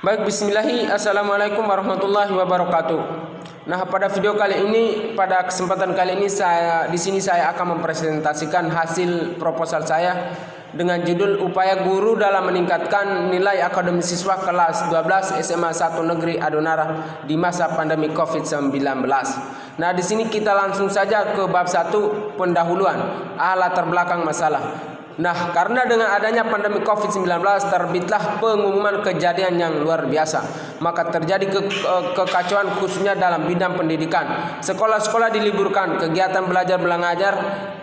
Baik, bismillahi, assalamualaikum warahmatullahi wabarakatuh. Nah, pada video kali ini, pada kesempatan kali ini saya akan mempresentasikan hasil proposal saya dengan judul Upaya Guru dalam Meningkatkan Nilai Akademis Siswa Kelas 12 SMA 1 Negeri Adonara di masa pandemi COVID-19. Nah, di sini kita langsung saja ke bab 1, pendahuluan, latar belakang masalah. Nah, karena dengan adanya pandemi COVID-19 terbitlah pengumuman kejadian yang luar biasa. Maka terjadi kekacauan khususnya dalam bidang pendidikan. Sekolah-sekolah diliburkan, kegiatan belajar mengajar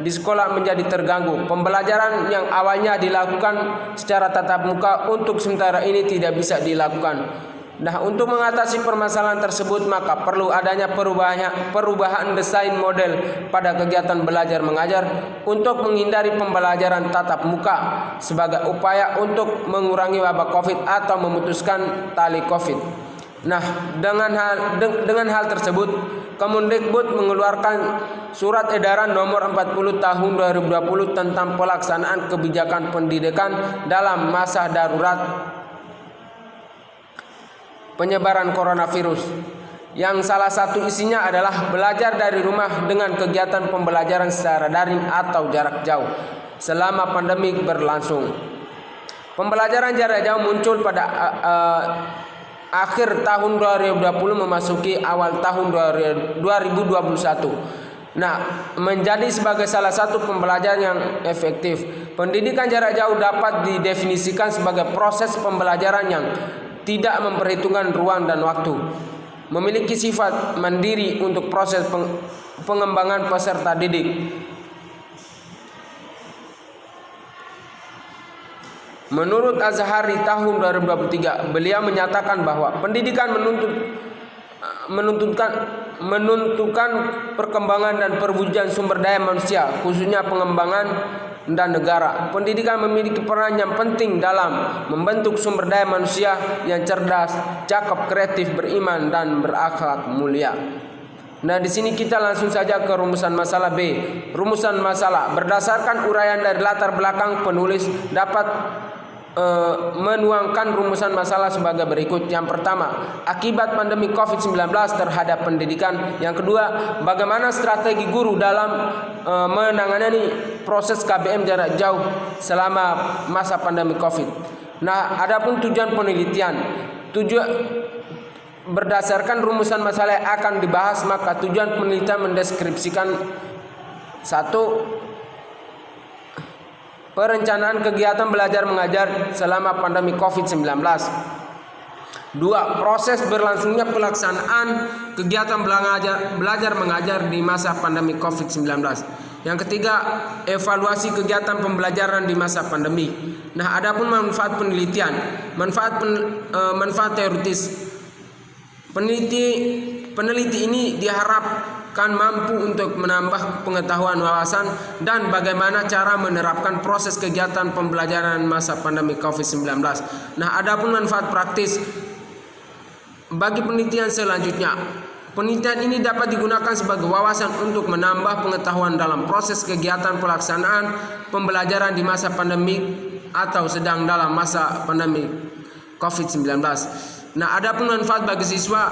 di sekolah menjadi terganggu. Pembelajaran yang awalnya dilakukan secara tatap muka untuk sementara ini tidak bisa dilakukan. Nah, untuk mengatasi permasalahan tersebut maka perlu adanya perubahan desain model pada kegiatan belajar mengajar untuk menghindari pembelajaran tatap muka sebagai upaya untuk mengurangi wabah Covid atau memutuskan tali Covid. Nah, dengan hal tersebut Kemendikbud mengeluarkan Surat Edaran Nomor 40 Tahun 2020 tentang pelaksanaan kebijakan pendidikan dalam masa darurat penyebaran coronavirus, yang salah satu isinya adalah belajar dari rumah dengan kegiatan pembelajaran secara daring atau jarak jauh selama pandemi berlangsung. Pembelajaran jarak jauh muncul pada akhir tahun 2020 memasuki awal tahun 2021. Nah, menjadi sebagai salah satu pembelajaran yang efektif. Pendidikan jarak jauh dapat didefinisikan sebagai proses pembelajaran yang tidak memperhitungkan ruang dan waktu, memiliki sifat mandiri untuk proses pengembangan peserta didik. Menurut Azhari tahun 2023, beliau menyatakan bahwa pendidikan menentukan perkembangan dan perwujudan sumber daya manusia, khususnya pengembangan dan negara. Pendidikan memiliki peran yang penting dalam membentuk sumber daya manusia yang cerdas, cakap, kreatif, beriman, dan berakhlak mulia. Nah, di sini kita langsung saja ke rumusan masalah B. Rumusan masalah berdasarkan uraian dari latar belakang penulis dapat menuangkan rumusan masalah sebagai berikut. Yang pertama, akibat pandemi COVID-19 terhadap pendidikan. Yang kedua, bagaimana strategi guru dalam menangani proses KBM jarak jauh selama masa pandemi COVID. Nah, adapun tujuan penelitian, berdasarkan rumusan masalah yang akan dibahas, maka tujuan penelitian mendeskripsikan: 1. Perencanaan kegiatan belajar mengajar selama pandemi COVID-19. 2. Proses berlangsungnya pelaksanaan kegiatan belajar mengajar di masa pandemi COVID-19. Yang ketiga, evaluasi kegiatan pembelajaran di masa pandemi. Nah, adapun manfaat penelitian, manfaat teoritis. Peneliti ini diharapkan mampu untuk menambah pengetahuan, wawasan, dan bagaimana cara menerapkan proses kegiatan pembelajaran masa pandemi COVID-19. Nah, adapun manfaat praktis bagi penelitian selanjutnya. Penelitian ini dapat digunakan sebagai wawasan untuk menambah pengetahuan dalam proses kegiatan pelaksanaan pembelajaran di masa pandemi atau sedang dalam masa pandemi COVID-19. Nah, adapun manfaat bagi siswa,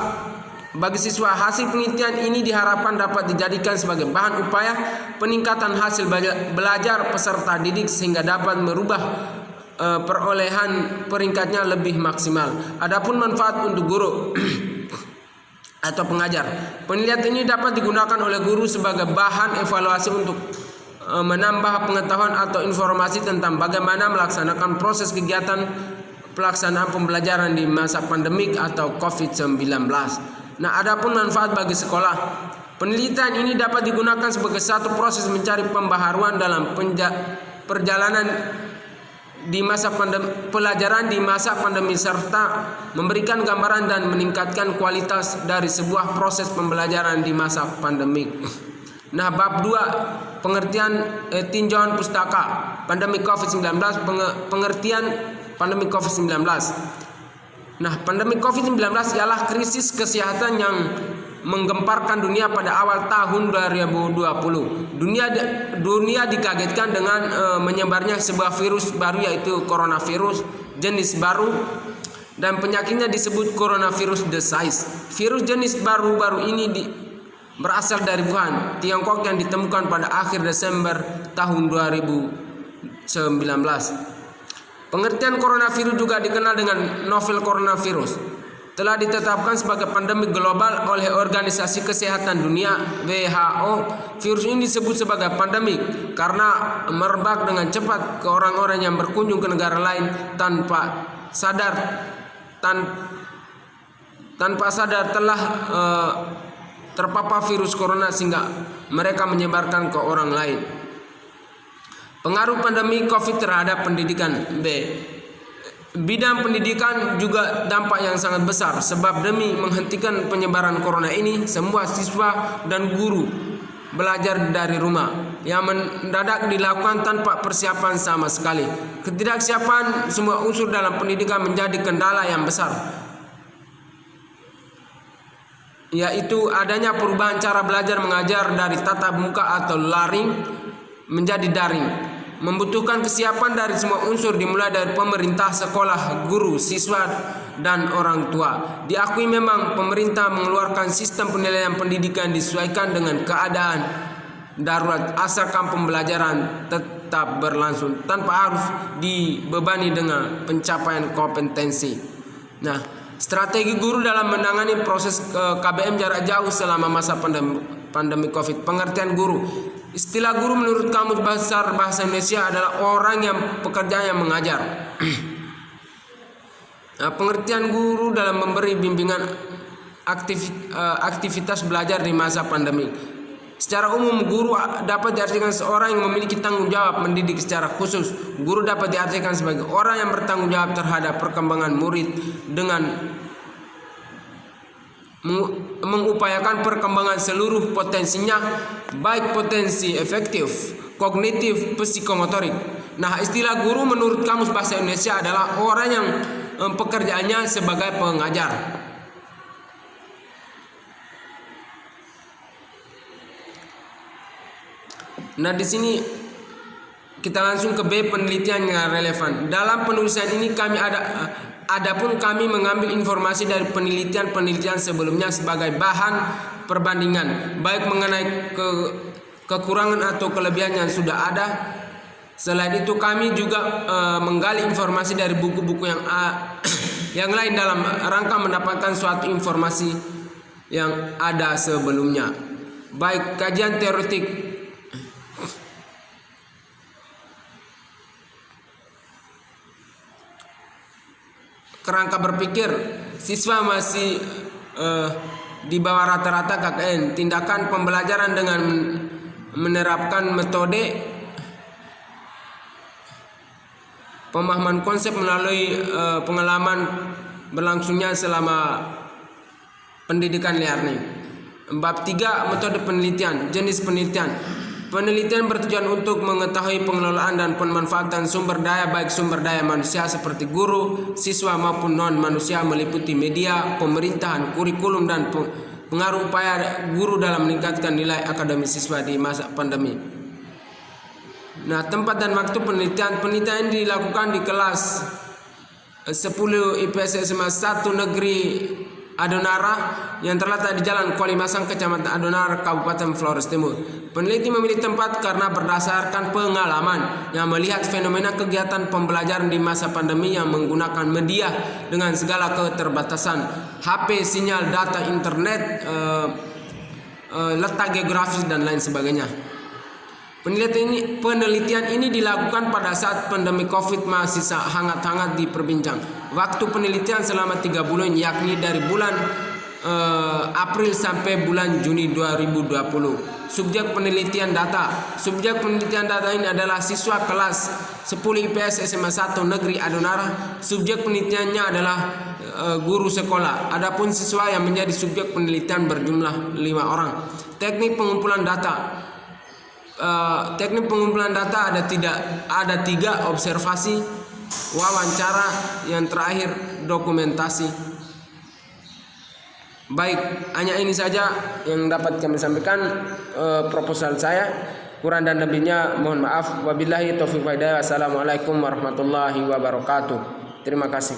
hasil penelitian ini diharapkan dapat dijadikan sebagai bahan upaya peningkatan hasil belajar peserta didik sehingga dapat merubah perolehan peringkatnya lebih maksimal. Adapun manfaat untuk guru atau pengajar, penelitian ini dapat digunakan oleh guru sebagai bahan evaluasi untuk menambah pengetahuan atau informasi tentang bagaimana melaksanakan proses kegiatan pelaksanaan pembelajaran di masa pandemik atau COVID-19. Nah, adapun manfaat bagi sekolah, penelitian ini dapat digunakan sebagai satu proses mencari pembaharuan dalam perjalanan di masa pelajaran di masa pandemi serta memberikan gambaran dan meningkatkan kualitas dari sebuah proses pembelajaran di masa pandemik. Nah, bab 2, pengertian tinjauan pustaka pandemi COVID-19, pengertian pandemi COVID-19. Nah, pandemi COVID-19 ialah krisis kesehatan yang menggemparkan dunia pada awal tahun 2020. Dunia dikagetkan dengan menyebarnya sebuah virus baru, yaitu coronavirus jenis baru dan penyakitnya disebut coronavirus disease. Virus jenis baru-baru ini berasal dari Wuhan, Tiongkok yang ditemukan pada akhir Desember tahun 2019. Pengertian coronavirus juga dikenal dengan novel coronavirus. Telah ditetapkan sebagai pandemi global oleh Organisasi Kesehatan Dunia WHO. Virus ini disebut sebagai pandemi karena merebak dengan cepat ke orang-orang yang berkunjung ke negara lain tanpa sadar telah terpapar virus corona sehingga mereka menyebarkan ke orang lain. Pengaruh pandemi COVID terhadap pendidikan. Bidang pendidikan juga dampak yang sangat besar, sebab demi menghentikan penyebaran corona ini, semua siswa dan guru belajar dari rumah yang mendadak dilakukan tanpa persiapan sama sekali. Ketidaksiapan semua unsur dalam pendidikan menjadi kendala yang besar, yaitu adanya perubahan cara belajar mengajar dari tatap muka atau luring menjadi daring. Membutuhkan kesiapan dari semua unsur, dimulai dari pemerintah, sekolah, guru, siswa, dan orang tua. Diakui memang pemerintah mengeluarkan sistem penilaian pendidikan disesuaikan dengan keadaan darurat, asalkan pembelajaran tetap berlangsung tanpa harus dibebani dengan pencapaian kompetensi. Nah, strategi guru dalam menangani proses KBM jarak jauh selama masa pandemi COVID. Pengertian guru. Istilah guru menurut Kamus Besar Bahasa Indonesia adalah orang yang pekerjaannya mengajar. Nah, pengertian guru dalam memberi bimbingan aktivitas belajar di masa pandemi. Secara umum, guru dapat diartikan seorang yang memiliki tanggung jawab mendidik secara khusus. Guru dapat diartikan sebagai orang yang bertanggung jawab terhadap perkembangan murid dengan mengupayakan perkembangan seluruh potensinya, baik potensi efektif, kognitif, psikomotorik. Nah, istilah guru menurut Kamus Bahasa Indonesia adalah orang yang pekerjaannya sebagai pengajar. Nah, di sini kita langsung ke B, penelitian yang relevan. Dalam penulisan ini Adapun kami mengambil informasi dari penelitian sebelumnya sebagai bahan perbandingan, baik mengenai kekurangan atau kelebihan yang sudah ada. Selain itu, kami juga menggali informasi dari buku-buku yang lain dalam rangka mendapatkan suatu informasi yang ada sebelumnya, baik kajian teoretik kerangka berpikir siswa masih di bawah rata-rata KKN. Tindakan pembelajaran dengan menerapkan metode pemahaman konsep melalui pengalaman berlangsungnya selama pendidikan learning. Bab 3, metode penelitian. Jenis penelitian. Penelitian bertujuan untuk mengetahui pengelolaan dan pemanfaatan sumber daya, baik sumber daya manusia seperti guru, siswa maupun non manusia, meliputi media, pemerintahan, kurikulum, dan pengaruh upaya guru dalam meningkatkan nilai akademis siswa di masa pandemi. Nah, tempat dan waktu penelitian. Penelitian dilakukan di kelas 10 IPS SMA 1 Negeri Adonara yang terletak di Jalan Kolimasang, Kecamatan Adonara, Kabupaten Flores Timur. Peneliti memilih tempat karena berdasarkan pengalaman yang melihat fenomena kegiatan pembelajaran di masa pandemi yang menggunakan media dengan segala keterbatasan HP, sinyal data internet, letak geografis dan lain sebagainya. Penelitian ini dilakukan pada saat pandemi COVID masih hangat-hangat diperbincang. Waktu penelitian selama 3 bulan, yakni dari bulan April sampai bulan Juni 2020. Subjek penelitian data. Subjek penelitian data ini adalah siswa kelas 10 IPS SMA 1 Negeri Adonara. Subjek penelitiannya adalah guru sekolah. Adapun siswa yang menjadi subjek penelitian berjumlah 5 orang. Teknik pengumpulan data. Teknik pengumpulan data ada 3: observasi, wawancara, yang terakhir dokumentasi. Baik, hanya ini saja yang dapat kami sampaikan proposal saya. Kurang dan lebihnya mohon maaf. Wabillahi taufiq wal hidayah. Wassalamualaikum warahmatullahi wabarakatuh. Terima kasih.